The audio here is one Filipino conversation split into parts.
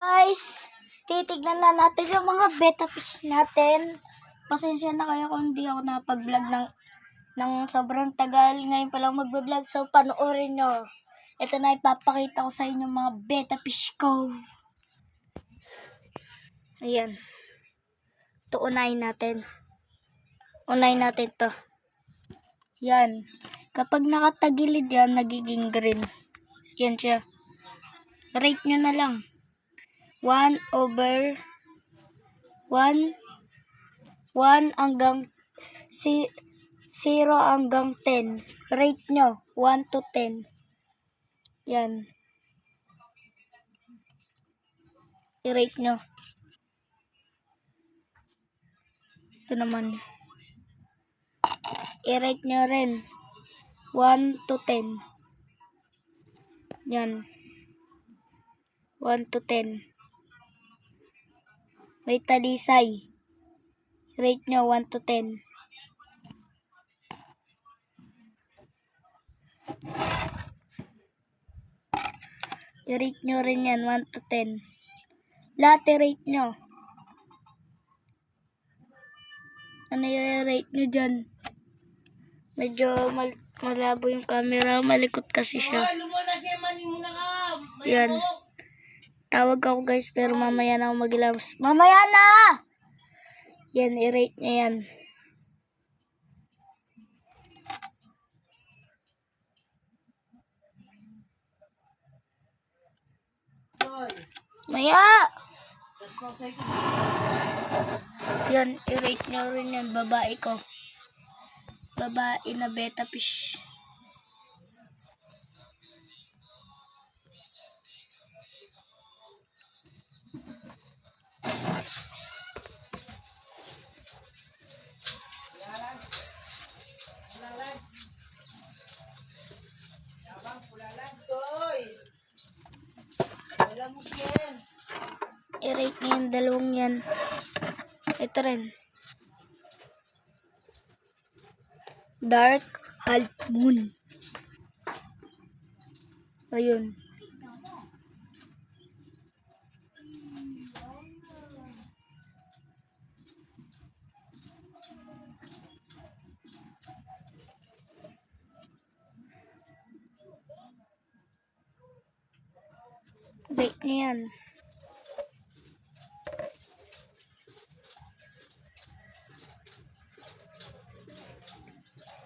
Guys, titignan na natin yung mga betta fish natin. Pasensya na kayo kung hindi ako napag-vlog ng sobrang tagal. Ngayon pa lang mag-vlog, so panoorin nyo. Ito na ipapakita ko sa inyo mga betta fish ko. Ayan. Ito unahin natin. Unahin natin to. Yan. Kapag nakatagilid yan, nagiging green. Yan siya. Rate nyo na lang. 1/1 hanggang 0 hanggang 10. Rate nyo 1 to 10. Yan. I-rate nyo. Ito naman. I-rate nyo rin 1 to 10. Yan. 1 to 10. May talisay. Rate nyo 1 to 10. I-rate nyo rin yan 1 to 10. Lahat i-rate nyo. Ano i-rate nyo dyan? Medyo malabo yung camera. Malikot kasi siya. Yan. Tawag ako guys, pero mamaya na ako mag-ilams. Mamaya na! Yan, i-rate nyo yan. Maya! Yan, i-rate nyo rin yan. Babae ko. Babae na betta fish. I-rate nyo yung dalawang yan. Ito rin. Dark half moon. Ayun. Rate nyo yan.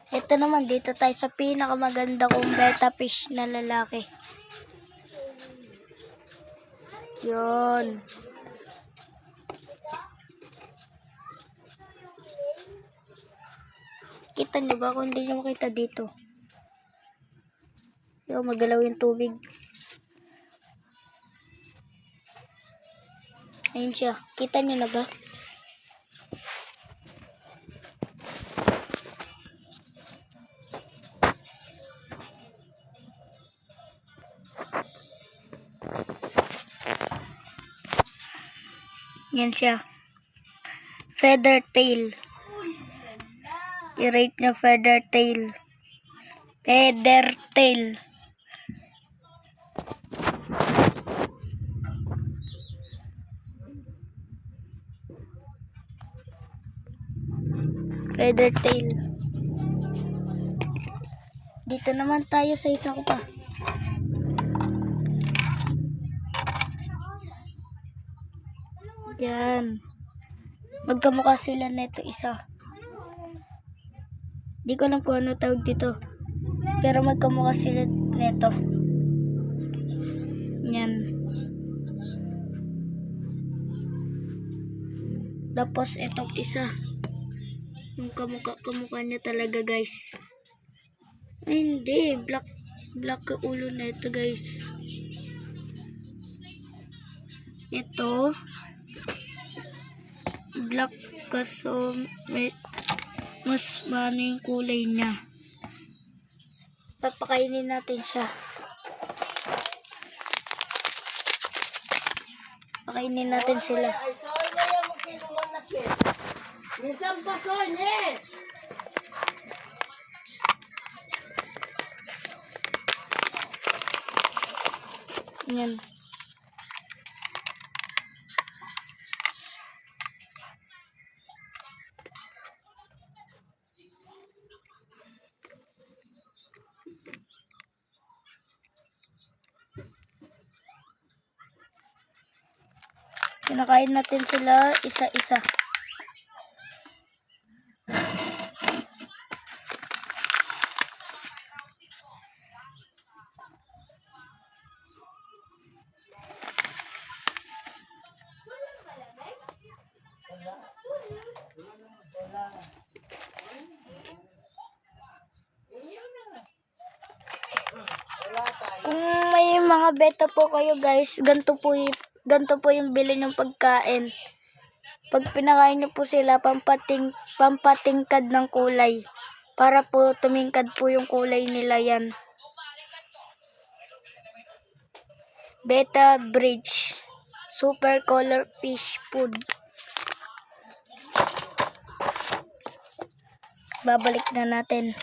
Ito naman, dito tayo sa pinakamaganda kong betta fish na lalaki. Yun. Kita nyo ba? Kung hindi nyo makita dito. Yung magalaw yung tubig. Ayun siya. Kita nyo na ba? Yan siya. Feather tail. I-rate nyo feather tail. Feather tail. Feather tail. Dito naman tayo sa isa ko pa. Yan. Magkamukha sila neto isa. Di ko alam kung ano tawag dito. Pero magkamukha sila neto. Yan. Tapos itong isa. Yung kamukha niya talaga guys. Ay, hindi. Black ka ulo na ito guys. Ito. Black kaso mas mano yung kulay niya. Papakainin natin siya. Pakainin natin sila. Yan. Kinakain natin sila isa-isa. Kung may mga beta po kayo guys, ganito po yung bili ng pagkain. Pag pinakain niyo po sila, pampatingkad ng kulay. Para po tumingkad po yung kulay nila yan. Beta Bridge. Super color fish food. Babalik na natin.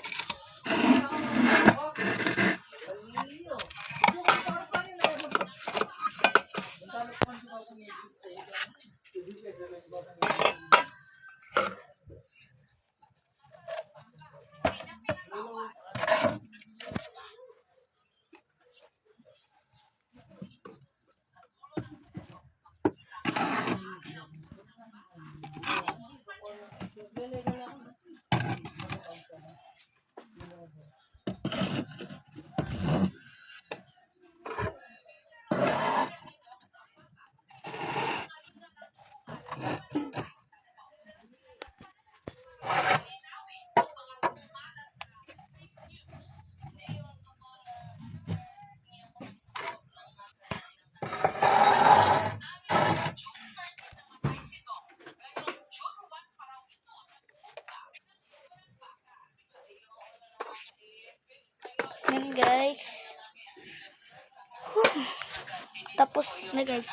Yan guys. Tapos na guys.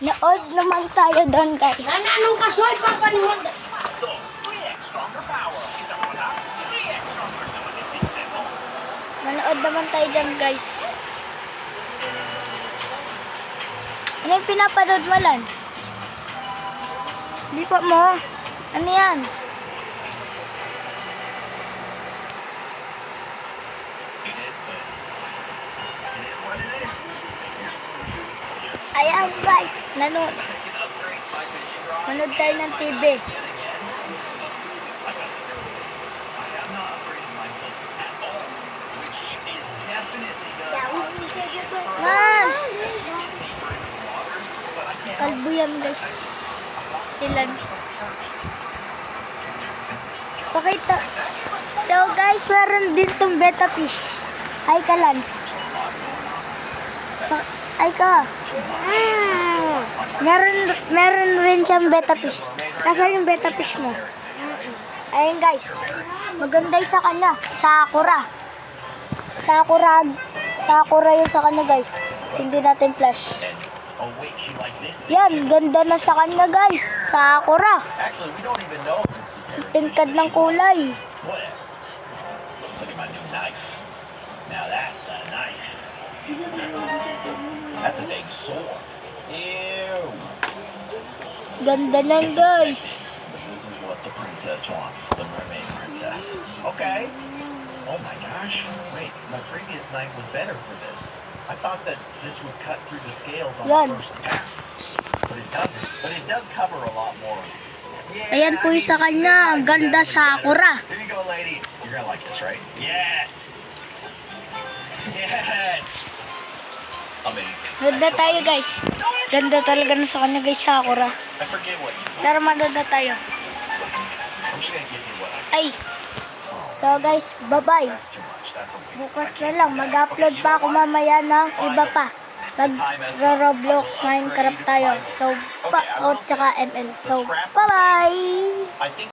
Na-old naman tayo doon guys. Anong kasoy papanihod? Manood naman tayo dyan guys. Ano yung pinapanood mo, Lance? Hindi pa mo. Ano yan? Ayan guys, manood tayo ng TV. Mas! Kalbo yan guys. Stilans. Pakita. So guys, meron din tong beta fish. Ay ka, Lance. Ay ka. Meron rin siyang beta fish. Nasaan yung beta fish mo? Ayun guys. Maganda yung sa kanya. Sakura. Sakura yung sa kanya guys. Hindi natin flash. Yan, ganda na sa kanya guys. Sakura. Tingkad ng kulay. That's a big sword. Ew. Ganda nan guys. This is what the princess wants, the mermaid princess. Okay. Oh my gosh. Wait, my previous knife was better for this. I thought that this would cut through the scales on Yan. the first pass. But it doesn't. But it does cover a lot more. Yeah, Ayan po yung sa kanya. Ang ganda Sakura. Here you go, lady. You're gonna like this, right? Yes. Yes. Amazing. Manood na tayo guys. Ganda talaga na sa kanya guys, Sakura. I forget what you. Tara, manood na tayo. I'm just gonna give you what I. Ay. So guys, bye-bye. That's too much. That's a waste. Bukas na lang. Mag-upload pa ako mamaya ng iba pa. Mag-Roblox, Minecraft tayo. So, tsaka ML. So, bye-bye! I think